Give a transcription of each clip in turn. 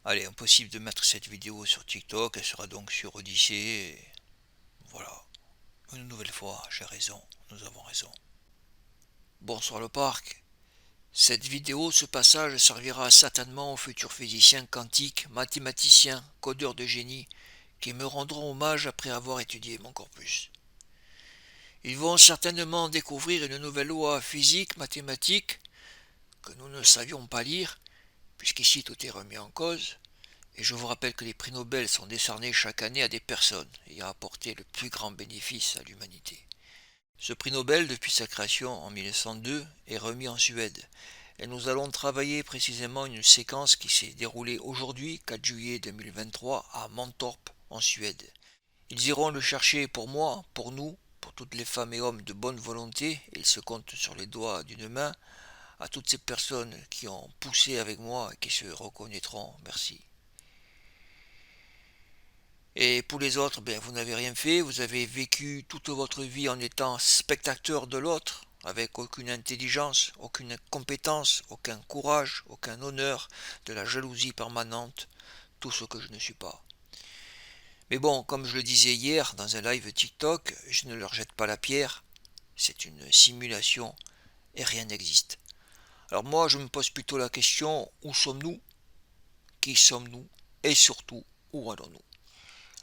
Allez, impossible de mettre cette vidéo sur TikTok, elle sera donc sur Odyssée. Et voilà, une nouvelle fois, j'ai raison, nous avons raison. Bonsoir le parc. Cette vidéo, ce passage servira certainement aux futurs physiciens quantiques, mathématiciens, codeurs de génie, qui me rendront hommage après avoir étudié mon corpus. Ils vont certainement découvrir une nouvelle loi physique, mathématique, que nous ne savions pas lire, puisqu'ici tout est remis en cause, et je vous rappelle que les prix Nobel sont décernés chaque année à des personnes ayant apporté le plus grand bénéfice à l'humanité. Ce prix Nobel, depuis sa création en 1902, est remis en Suède, et nous allons travailler précisément une séquence qui s'est déroulée aujourd'hui, 4 juillet 2023, à Mantorp, en Suède. Ils iront le chercher pour moi, pour nous, pour toutes les femmes et hommes de bonne volonté, et ils se comptent sur les doigts d'une main, à toutes ces personnes qui ont poussé avec moi et qui se reconnaîtront, merci. Et pour les autres, ben, vous n'avez rien fait, vous avez vécu toute votre vie en étant spectateur de l'autre, avec aucune intelligence, aucune compétence, aucun courage, aucun honneur, de la jalousie permanente, tout ce que je ne suis pas. Mais bon, comme je le disais hier dans un live TikTok, je ne leur jette pas la pierre, c'est une simulation et rien n'existe. Alors moi, je me pose plutôt la question, où sommes-nous? Qui sommes-nous? Et surtout, où allons-nous?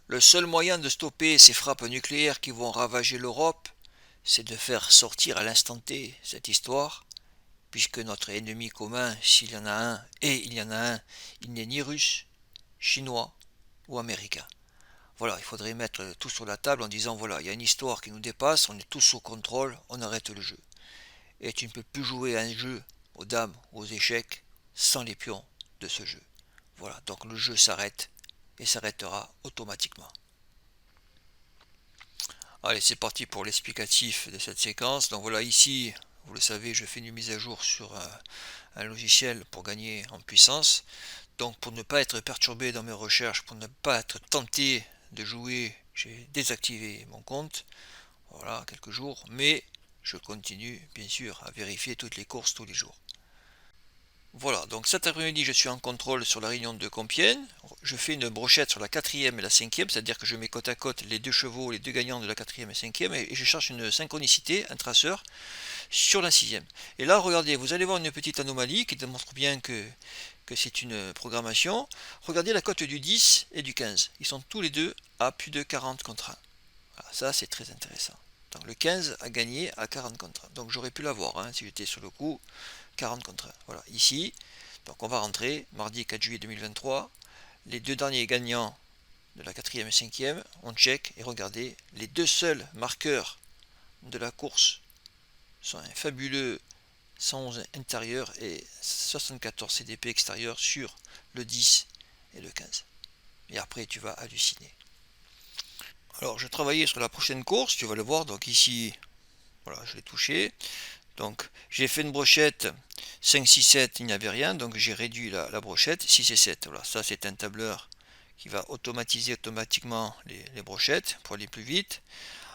Le seul moyen de stopper ces frappes nucléaires qui vont ravager l'Europe, c'est de faire sortir à l'instant T cette histoire, puisque notre ennemi commun, s'il y en a un, et il y en a un, il n'est ni russe, chinois ou américain. Voilà, il faudrait mettre tout sur la table en disant voilà, il y a une histoire qui nous dépasse, on est tous sous contrôle, on arrête le jeu. Et tu ne peux plus jouer à un jeu, aux dames ou aux échecs, sans les pions de ce jeu. Voilà, donc le jeu s'arrête et s'arrêtera automatiquement. Allez, c'est parti pour l'explicatif de cette séquence. Donc voilà, ici, vous le savez, je fais une mise à jour sur un logiciel pour gagner en puissance. Donc pour ne pas être perturbé dans mes recherches, pour ne pas être tenté de jouer, j'ai désactivé mon compte. Voilà, quelques jours. Mais je continue, bien sûr, à vérifier toutes les courses tous les jours. Voilà, donc cet après-midi, je suis en contrôle sur la réunion de Compiègne. Je fais une brochette sur la quatrième et la cinquième, c'est-à-dire que je mets côte à côte les deux chevaux, les deux gagnants de la quatrième et cinquième, et je cherche une synchronicité, un traceur, sur la sixième. Et là, regardez, vous allez voir une petite anomalie qui démontre bien que c'est une programmation. Regardez la cote du 10 et du 15. Ils sont tous les deux à plus de 40 contre 1. Voilà, ça, c'est très intéressant. Donc, le 15 a gagné à 40 contre 1. Donc j'aurais pu l'avoir si j'étais sur le coup. 40 contre 1. Voilà, ici. Donc on va rentrer, mardi 4 juillet 2023. Les deux derniers gagnants de la quatrième et cinquième, on check et regardez, les deux seuls marqueurs de la course sont un fabuleux 111 intérieur et 74 CDP extérieur sur le 10 et le 15. Et après tu vas halluciner. Alors je travaillais sur la prochaine course, tu vas le voir, donc ici, voilà, je l'ai touché. Donc j'ai fait une brochette 5, 6, 7, il n'y avait rien, donc j'ai réduit la brochette 6 et 7. Voilà, ça c'est un tableur qui va automatiser automatiquement les brochettes pour aller plus vite.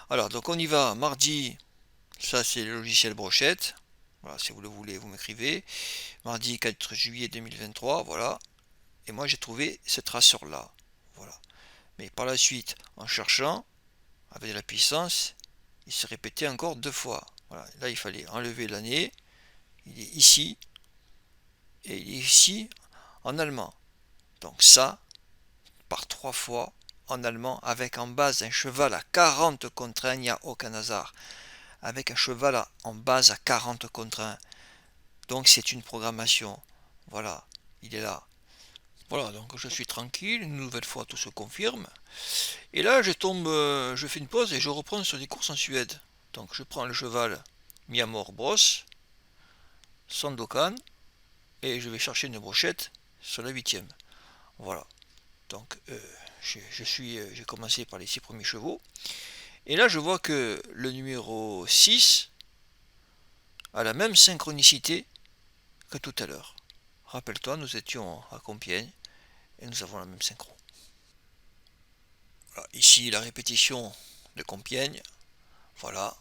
Alors donc on y va mardi, ça c'est le logiciel brochette. Voilà, si vous le voulez, vous m'écrivez. Mardi 4 juillet 2023, voilà. Et moi j'ai trouvé ce traceur là. Voilà. Mais par la suite, en cherchant, avec la puissance, il se répétait encore deux fois. Voilà. Là il fallait enlever l'année. Il est ici et il est ici en allemand. Donc ça, par trois fois en allemand, avec en base un cheval à 40 contre 1, il n'y a aucun hasard. Avec un cheval en base à 40 contre 1. Donc c'est une programmation. Voilà, il est là. Voilà, donc je suis tranquille, une nouvelle fois tout se confirme. Et là je tombe, je fais une pause et je reprends sur des courses en Suède. Donc je prends le cheval Miamor Bros, Sandokan, et je vais chercher une brochette sur la huitième. Voilà. Donc j'ai commencé par les 6 premiers chevaux. Et là je vois que le numéro 6 a la même synchronicité que tout à l'heure. Rappelle-toi, nous étions à Compiègne et nous avons la même synchro. Voilà, ici la répétition de Compiègne. Voilà.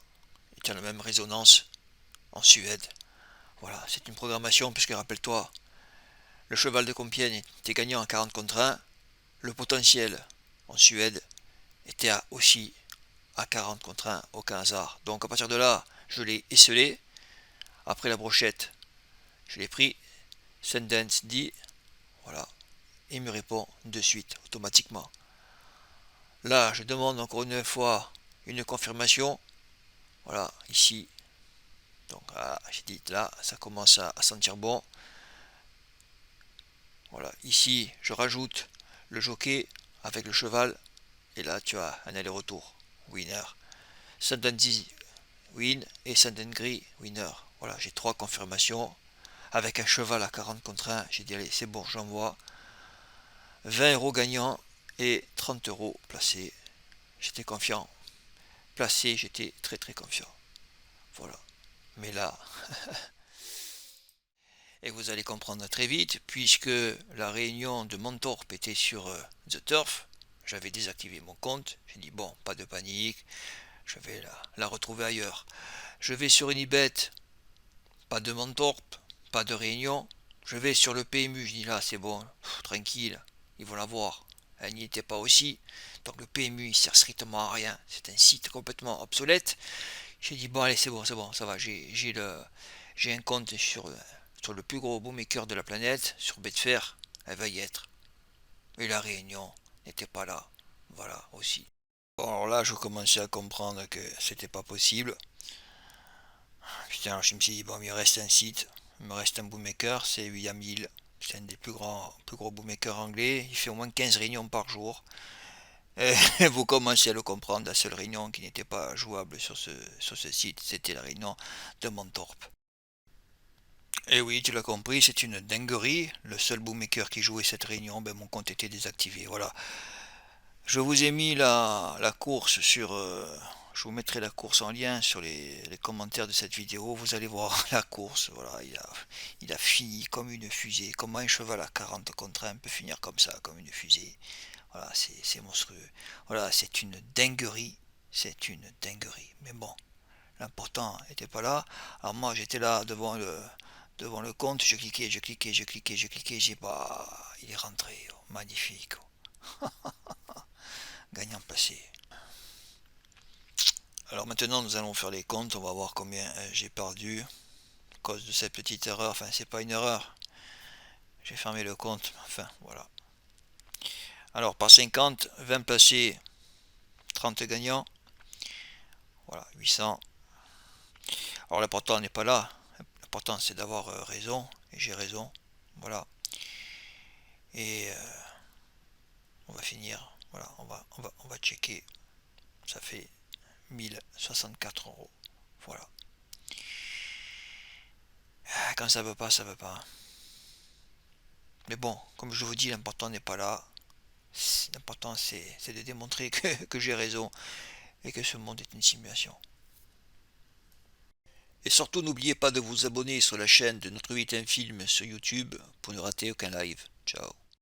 Il tient la même résonance en Suède. Voilà, c'est une programmation puisque rappelle-toi, Le cheval de Compiègne était gagnant à 40 contre 1. Le potentiel en Suède était aussi à 40 contre 1, aucun hasard. Donc à partir de là, je l'ai esselé. Après la brochette, je l'ai pris. Sundance dit, voilà. Il me répond de suite, automatiquement. Là, je demande encore une fois une confirmation. Voilà, ici. Donc là, j'ai dit, là, ça commence à sentir bon. Voilà, ici, je rajoute le jockey avec le cheval. Et là, tu as un aller-retour. Winner. Sundance win et Sundance winner. Voilà, j'ai 3 confirmations. Avec un cheval à 40 contre 1, j'ai dit, allez, c'est bon, j'envoie. 20 euros gagnants et 30 euros placés. J'étais confiant. Placé, j'étais très très confiant. Voilà. Mais là, et vous allez comprendre très vite, puisque la réunion de Montorp était sur The Turf, j'avais désactivé mon compte. J'ai dit, bon, pas de panique, je vais la retrouver ailleurs. Je vais sur Unibet, pas de Montorp, pas de réunion. Je vais sur le PMU, je dis là, c'est bon, tranquille, ils vont l'avoir. Elle n'y était pas aussi. Donc le PMU, il sert strictement à rien. C'est un site complètement obsolète. J'ai dit, bon, allez, c'est bon, ça va. J'ai un compte sur le plus gros bookmaker de la planète, sur Betfair. Elle va y être. Et la réunion n'était pas là. Voilà, aussi. Bon, alors là, je commençais à comprendre que c'était pas possible. Putain, alors je me suis dit, bon, il me reste un site. Il me reste un bookmaker, c'est William Hill. C'est un des plus gros bookmakers anglais. Il fait au moins 15 réunions par jour. Et vous commencez à le comprendre, la seule réunion qui n'était pas jouable sur ce site, c'était la réunion de Montorp. Et oui, tu l'as compris, c'est une dinguerie. Le seul bookmaker qui jouait cette réunion, ben, mon compte était désactivé. Voilà. Je vous ai mis la course sur... je vous mettrai la course en lien sur les commentaires de cette vidéo. Vous allez voir la course. Voilà, il a fini comme une fusée. Comment un cheval à 40 contre 1 peut finir comme ça, comme une fusée. Voilà, c'est monstrueux. Voilà, c'est une dinguerie. C'est une dinguerie. Mais bon, l'important n'était pas là. Alors moi, j'étais là devant le compte. Je cliquais, j'ai pas... Il est rentré. Oh, magnifique. Gagnant placé. Alors maintenant, nous allons faire les comptes. On va voir combien j'ai perdu à cause de cette petite erreur. Enfin, c'est pas une erreur. J'ai fermé le compte. Enfin, voilà. Alors, par 50, 20 placés, 30 gagnants. Voilà, 800. Alors l'important n'est pas là, l'important c'est d'avoir raison, et j'ai raison, voilà. Et on va finir, voilà, on va checker, ça fait 1064 euros, voilà. Quand ça veut pas, ça veut pas. Mais bon, comme je vous dis, l'important n'est pas là, l'important c'est de démontrer que j'ai raison, et que ce monde est une simulation. Et surtout, n'oubliez pas de vous abonner sur la chaîne de Notre 8 Film sur YouTube pour ne rater aucun live. Ciao.